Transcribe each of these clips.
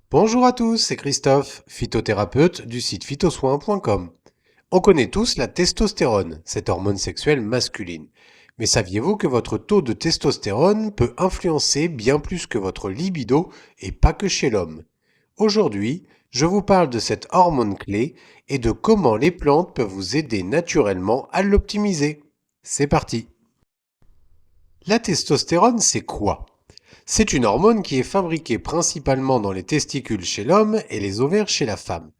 Bonjour à tous, c'est Christophe, phytothérapeute du site phytosoin.com. On connaît tous la testostérone, cette hormone sexuelle masculine. Mais saviez-vous que votre taux de testostérone peut influencer bien plus que votre libido et pas que chez l'homme? Aujourd'hui, je vous parle de cette hormone clé et de comment les plantes peuvent vous aider naturellement à l'optimiser. C'est parti. La testostérone, c'est quoi? C'est une hormone qui est fabriquée principalement dans les testicules chez l'homme et les ovaires chez la femme.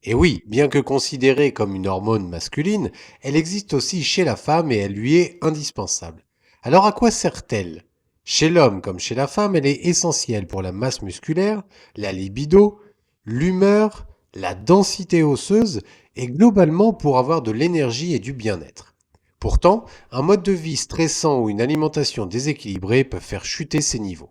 Et oui, bien que considérée comme une hormone masculine, elle existe aussi chez la femme et elle lui est indispensable. Alors à quoi sert-elle? Chez l'homme comme chez la femme, elle est essentielle pour la masse musculaire, la libido, l'humeur, la densité osseuse et globalement pour avoir de l'énergie et du bien-être. Pourtant, un mode de vie stressant ou une alimentation déséquilibrée peuvent faire chuter ces niveaux.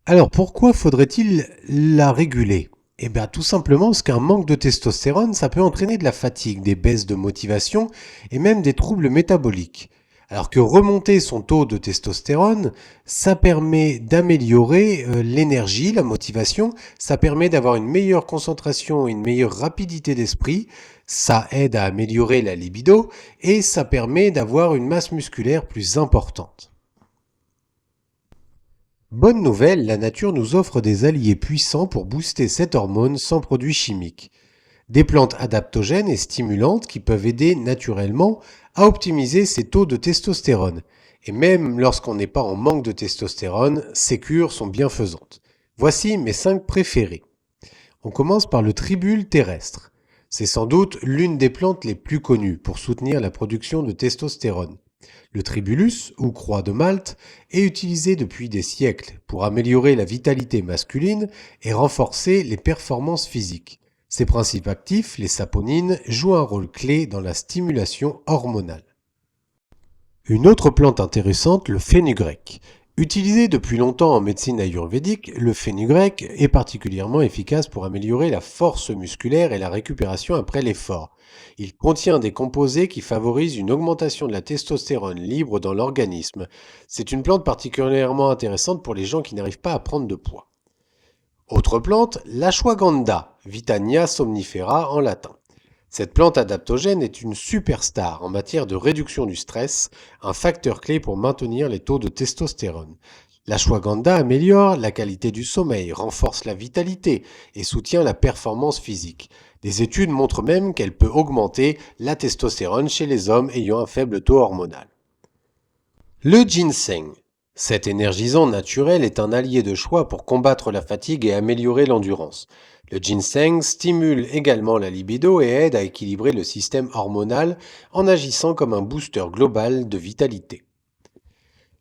Alors pourquoi faudrait-il la réguler? Eh bien tout simplement parce qu'un manque de testostérone, ça peut entraîner de la fatigue, des baisses de motivation et même des troubles métaboliques. Alors que remonter son taux de testostérone, ça permet d'améliorer l'énergie, la motivation, ça permet d'avoir une meilleure concentration et une meilleure rapidité d'esprit, ça aide à améliorer la libido et ça permet d'avoir une masse musculaire plus importante. Bonne nouvelle, la nature nous offre des alliés puissants pour booster cette hormone sans produits chimiques. Des plantes adaptogènes et stimulantes qui peuvent aider naturellement à optimiser ces taux de testostérone. Et même lorsqu'on n'est pas en manque de testostérone, ces cures sont bienfaisantes. Voici mes 5 préférés. On commence par le tribule terrestre. C'est sans doute l'une des plantes les plus connues pour soutenir la production de testostérone. Le tribulus, ou croix de Malte, est utilisé depuis des siècles pour améliorer la vitalité masculine et renforcer les performances physiques. Ses principes actifs, les saponines, jouent un rôle clé dans la stimulation hormonale. Une autre plante intéressante, le fenugrec. Utilisé depuis longtemps en médecine ayurvédique, le fenugrec est particulièrement efficace pour améliorer la force musculaire et la récupération après l'effort. Il contient des composés qui favorisent une augmentation de la testostérone libre dans l'organisme. C'est une plante particulièrement intéressante pour les gens qui n'arrivent pas à prendre de poids. Autre plante, l'ashwagandha, Vitania somnifera en latin. Cette plante adaptogène est une superstar en matière de réduction du stress, un facteur clé pour maintenir les taux de testostérone. L'ashwagandha améliore la qualité du sommeil, renforce la vitalité et soutient la performance physique. Des études montrent même qu'elle peut augmenter la testostérone chez les hommes ayant un faible taux hormonal. Le ginseng. Cet énergisant naturel est un allié de choix pour combattre la fatigue et améliorer l'endurance. Le ginseng stimule également la libido et aide à équilibrer le système hormonal en agissant comme un booster global de vitalité.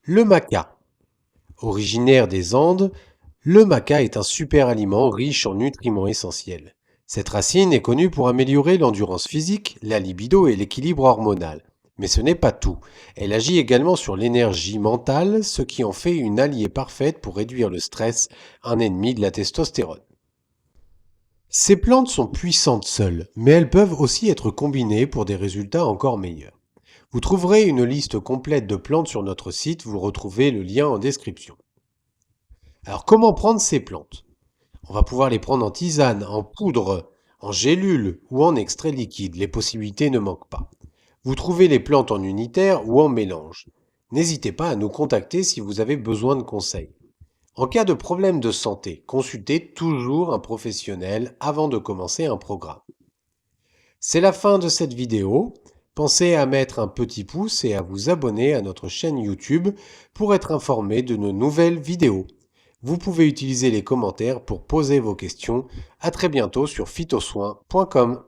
Le maca. Originaire des Andes, le maca est un super aliment riche en nutriments essentiels. Cette racine est connue pour améliorer l'endurance physique, la libido et l'équilibre hormonal. Mais ce n'est pas tout. Elle agit également sur l'énergie mentale, ce qui en fait une alliée parfaite pour réduire le stress, un ennemi de la testostérone. Ces plantes sont puissantes seules, mais elles peuvent aussi être combinées pour des résultats encore meilleurs. Vous trouverez une liste complète de plantes sur notre site, vous retrouvez le lien en description. Alors comment prendre ces plantes? On va pouvoir les prendre en tisane, en poudre, en gélule ou en extrait liquide, les possibilités ne manquent pas. Vous trouvez les plantes en unitaire ou en mélange. N'hésitez pas à nous contacter si vous avez besoin de conseils. En cas de problème de santé, consultez toujours un professionnel avant de commencer un programme. C'est la fin de cette vidéo. Pensez à mettre un petit pouce et à vous abonner à notre chaîne YouTube pour être informé de nos nouvelles vidéos. Vous pouvez utiliser les commentaires pour poser vos questions. À très bientôt sur phytosoin.com.